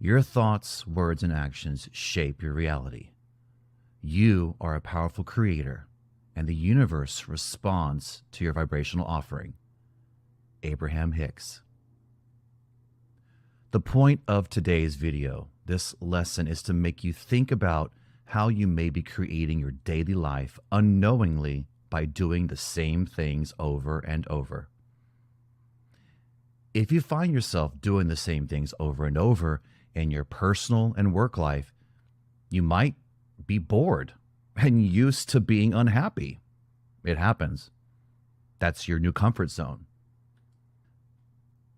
Your thoughts, words, and actions shape your reality. You are a powerful creator, and the universe responds to your vibrational offering. Abraham Hicks. The point of today's video, this lesson, is to make you think about how you may be creating your daily life unknowingly by doing the same things over and over. If you find yourself doing the same things over and over in your personal and work life, you might be bored and used to being unhappy. It happens. That's your new comfort zone.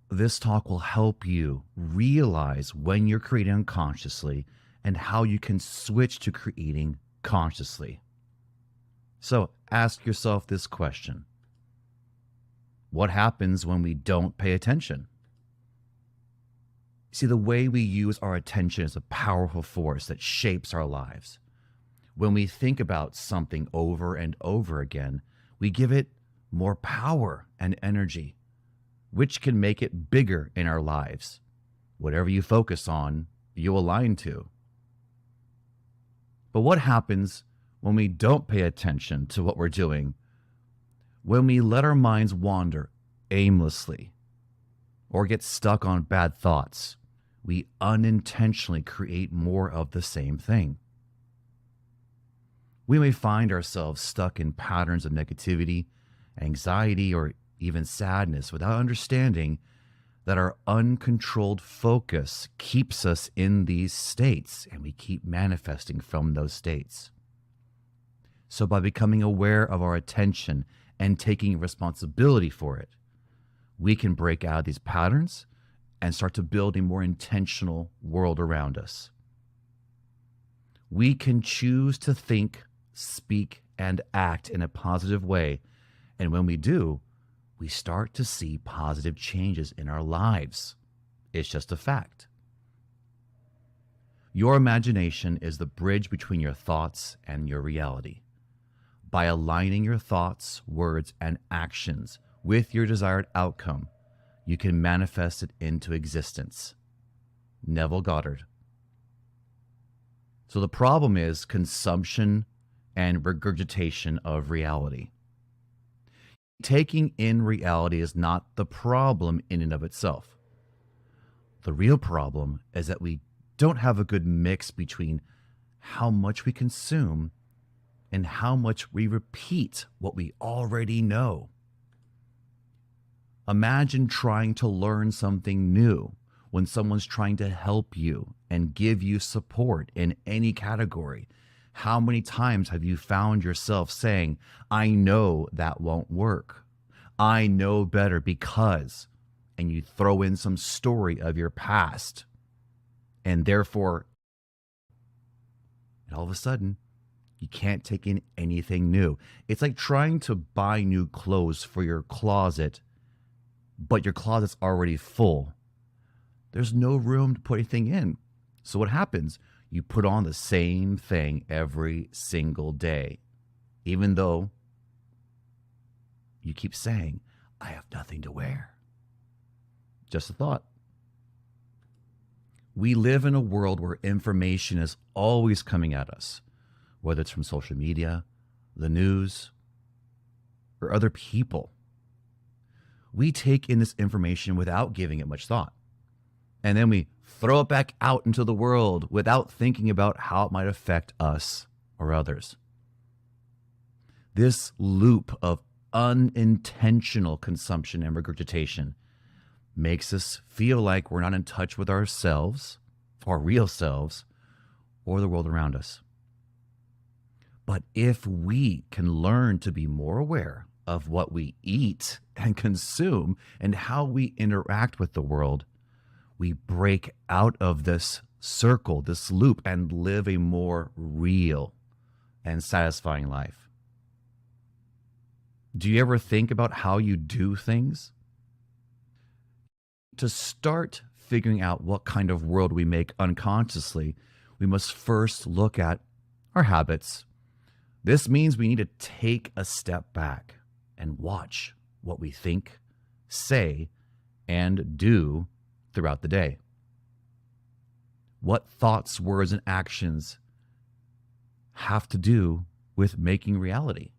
This talk will help you realize when you're creating unconsciously and how you can switch to creating consciously. So ask yourself this question. What happens when we don't pay attention? See, the way we use our attention is a powerful force that shapes our lives. When we think about something over and over again, we give it more power and energy, which can make it bigger in our lives. Whatever you focus on, you align to. But what happens when we don't pay attention to what we're doing? When we let our minds wander aimlessly or get stuck on bad thoughts, we unintentionally create more of the same thing. We may find ourselves stuck in patterns of negativity, anxiety, or even sadness without understanding that our uncontrolled focus keeps us in these states, and we keep manifesting from those states. So by becoming aware of our attention and taking responsibility for it, we can break out of these patterns and start to build a more intentional world around us. We can choose to think, speak, and act in a positive way. And when we do, we start to see positive changes in our lives. It's just a fact. Your imagination is the bridge between your thoughts and your reality. By aligning your thoughts, words, and actions with your desired outcome, you can manifest it into existence. Neville Goddard. So the problem is consumption and regurgitation of reality. Taking in reality is not the problem in and of itself. The real problem is that we don't have a good mix between how much we consume and how much we repeat what we already know. Imagine trying to learn something new when someone's trying to help you and give you support in any category. How many times have you found yourself saying, I know that won't work. I know better because, and you throw in some story of your past. And therefore, and all of a sudden, you can't take in anything new. It's like trying to buy new clothes for your closet, but your closet's already full. There's no room to put anything in. So what happens? You put on the same thing every single day, even though you keep saying, I have nothing to wear. Just a thought. We live in a world where information is always coming at us, whether it's from social media, the news, or other people. We take in this information without giving it much thought. And then we throw it back out into the world without thinking about how it might affect us or others. This loop of unintentional consumption and regurgitation makes us feel like we're not in touch with ourselves, our real selves, or the world around us. But if we can learn to be more aware of what we eat and consume and how we interact with the world, we break out of this circle, this loop, and live a more real and satisfying life. Do you ever think about how you do things? To start figuring out what kind of world we make unconsciously, we must first look at our habits. This means we need to take a step back and watch what we think, say, and do throughout the day. what thoughts, words, and actions have to do with making reality.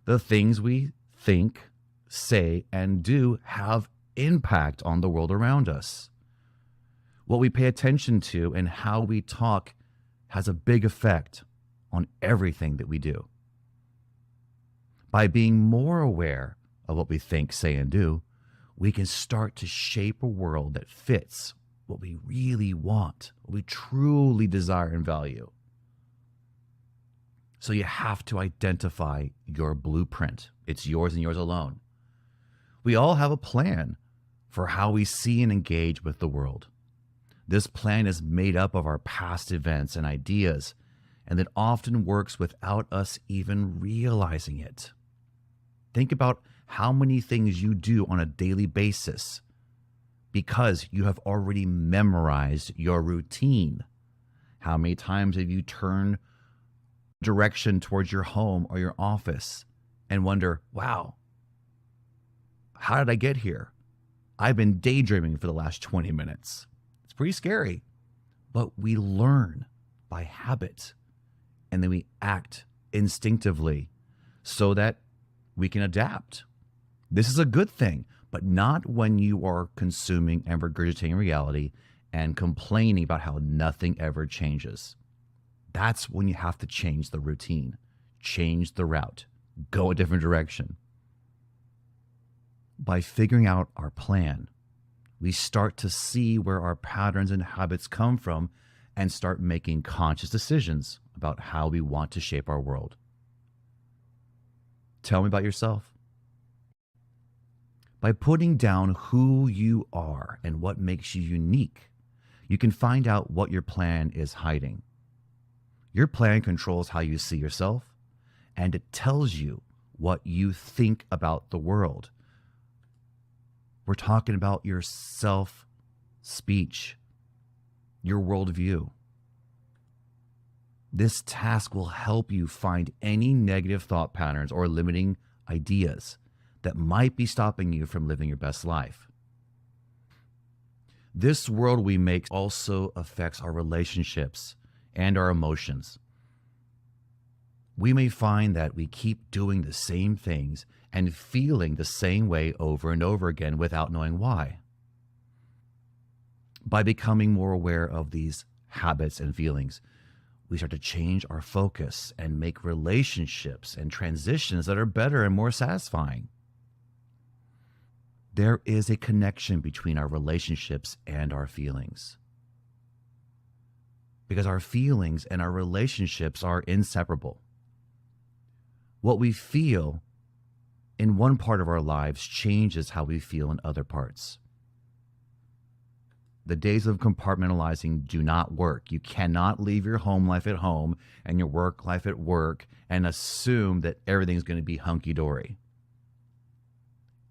The things we think, say, and do have impact on the world around us. What we pay attention to and how we talk has a big effect on everything that we do. By being more aware of what we think, say, and do, we can start to shape a world that fits what we really want, what we truly desire and value. So you have to identify your blueprint. It's yours and yours alone. We all have a plan for how we see and engage with the world. This plan is made up of our past events and ideas, and it often works without us even realizing it. Think about how many things you do on a daily basis because you have already memorized your routine. How many times have you turned direction towards your home or your office and wonder, wow, how did I get here? I've been daydreaming for the last 20 minutes. It's pretty scary, but we learn by habit and then we act instinctively so that we can adapt. This is a good thing, but not when you are consuming and regurgitating reality and complaining about how nothing ever changes. That's when you have to change the routine, change the route, go a different direction. By figuring out our plan, we start to see where our patterns and habits come from and start making conscious decisions about how we want to shape our world. Tell me about yourself. By putting down who you are and what makes you unique, you can find out what your plan is hiding. Your plan controls how you see yourself, and it tells you what you think about the world. We're talking about your self-speech, your worldview. This task will help you find any negative thought patterns or limiting ideas that might be stopping you from living your best life. This world we make also affects our relationships and our emotions. We may find that we keep doing the same things and feeling the same way over and over again without knowing why. By becoming more aware of these habits and feelings, we start to change our focus and make relationships and transitions that are better and more satisfying. There is a connection between our relationships and our feelings, because our feelings and our relationships are inseparable. What we feel in one part of our lives changes how we feel in other parts. The days of compartmentalizing do not work. You cannot leave your home life at home and your work life at work and assume that everything's going to be hunky-dory.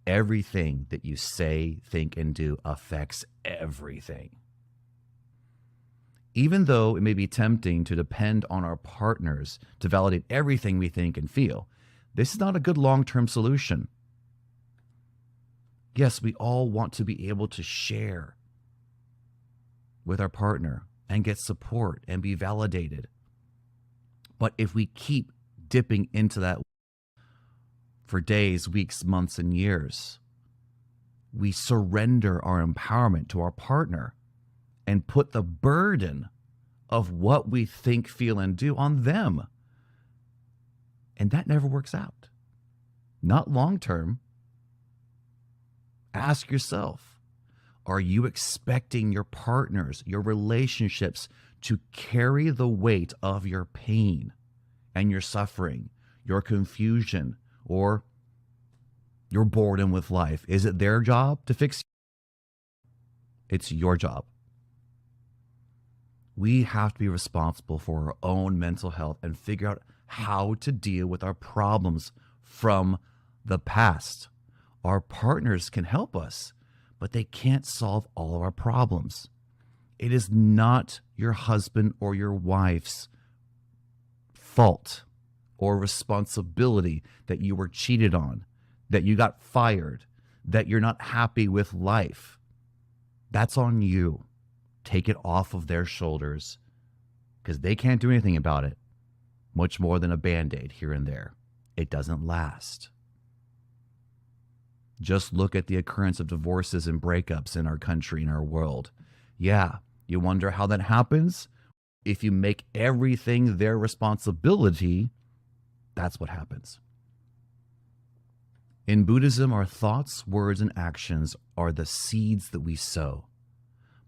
Everything that you say, think, and do affects everything. Even though it may be tempting to depend on our partners to validate everything we think and feel, this is not a good long-term solution. Yes, we all want to be able to share with our partner and get support and be validated. But if we keep dipping into that for days, weeks, months, and years, we surrender our empowerment to our partner and put the burden of what we think, feel, and do on them. And that never works out. Not long term. Ask yourself, are you expecting your partners, your relationships to carry the weight of your pain and your suffering, your confusion, or your boredom with life? Is it their job to fix you? It's your job. We have to be responsible for our own mental health and figure out how to deal with our problems from the past. Our partners can help us, but they can't solve all of our problems. It is not your husband or your wife's fault or responsibility that you were cheated on, that you got fired, that you're not happy with life. That's on you. take it off of their shoulders because they can't do anything about it, much more than a Band-Aid here and there. It doesn't last. Just look at the occurrence of divorces and breakups in our country, in our world. Yeah, you wonder how that happens? If you make everything their responsibility, that's what happens. In Buddhism, our thoughts, words, and actions are the seeds that we sow.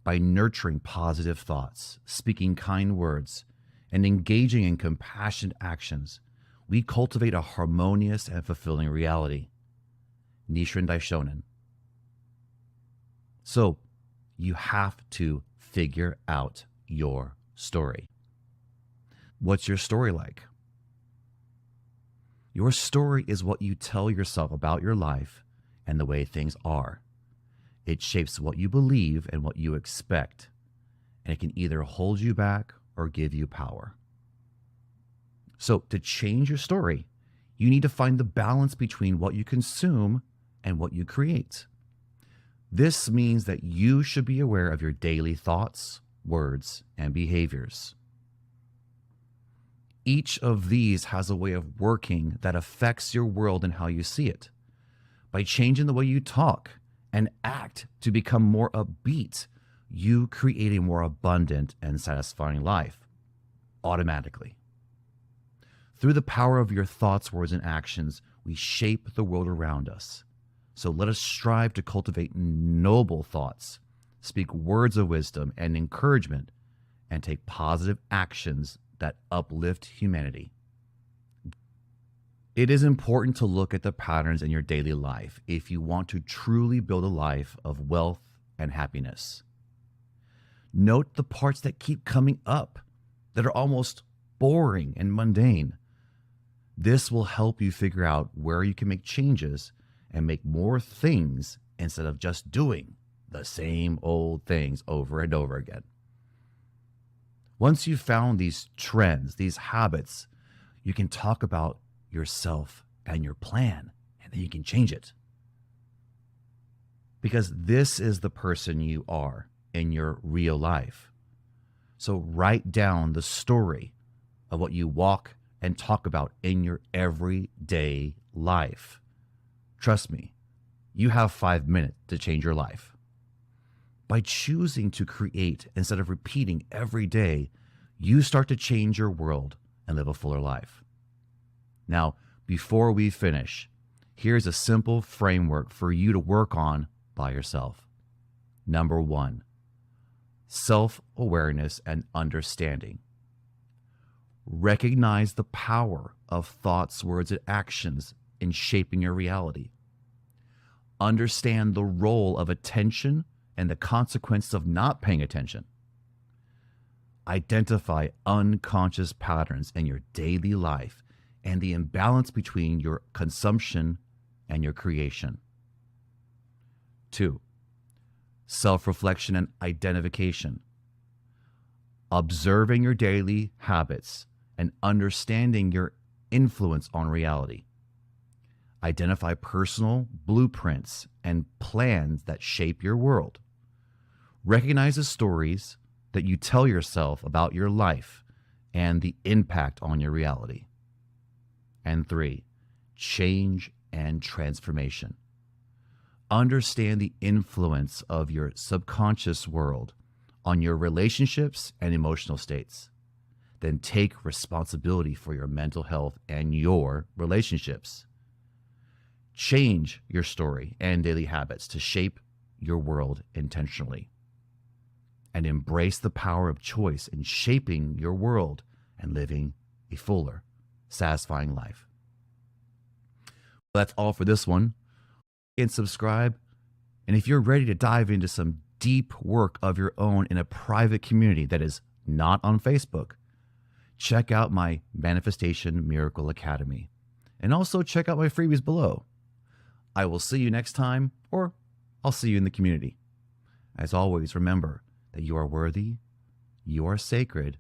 By nurturing positive thoughts, speaking kind words, and engaging in compassionate actions, we cultivate a harmonious and fulfilling reality. Nichiren Daishonin. So, you have to figure out your story. What's your story like? Your story is what you tell yourself about your life and the way things are. It shapes what you believe and what you expect, and it can either hold you back or give you power. So, to change your story, you need to find the balance between what you consume and what you create. This means that you should be aware of your daily thoughts, words, and behaviors. Each of these has a way of working that affects your world and how you see it. By changing the way you talk and act to become more upbeat, you create a more abundant and satisfying life automatically. Through the power of your thoughts, words, and actions, we shape the world around us. So let us strive to cultivate noble thoughts, speak words of wisdom and encouragement, and take positive actions that uplift humanity. It is important to look at the patterns in your daily life if you want to truly build a life of wealth and happiness. Note the parts that keep coming up, that are almost boring and mundane. This will help you figure out where you can make changes and make more things instead of just doing the same old things over and over again. Once you've found these trends, these habits, you can talk about yourself and your plan, and then you can change it. Because this is the person you are in your real life. So write down the story of what you walk and talk about in your everyday life. Trust me, you have 5 minutes to change your life. By choosing to create instead of repeating every day, you start to change your world and live a fuller life. Now, before we finish, here's a simple framework for you to work on by yourself. Number 1, self-awareness and understanding. Recognize the power of thoughts, words, and actions in shaping your reality. Understand the role of attention and the consequences of not paying attention. Identify unconscious patterns in your daily life and the imbalance between your consumption and your creation. 2, self-reflection and identification. Observing your daily habits and understanding your influence on reality. Identify personal blueprints and plans that shape your world. Recognize the stories that you tell yourself about your life and the impact on your reality. And 3, change and transformation. Understand the influence of your subconscious world on your relationships and emotional states. Then take responsibility for your mental health and your relationships. Change your story and daily habits to shape your world intentionally. And embrace the power of choice in shaping your world and living a fuller, satisfying life. That's all for this one. And subscribe. And if you're ready to dive into some deep work of your own in a private community that is not on Facebook, check out my Manifestation Miracle Academy. And also check out my freebies below. I will see you next time, or I'll see you in the community. As always, remember that you are worthy, you are sacred,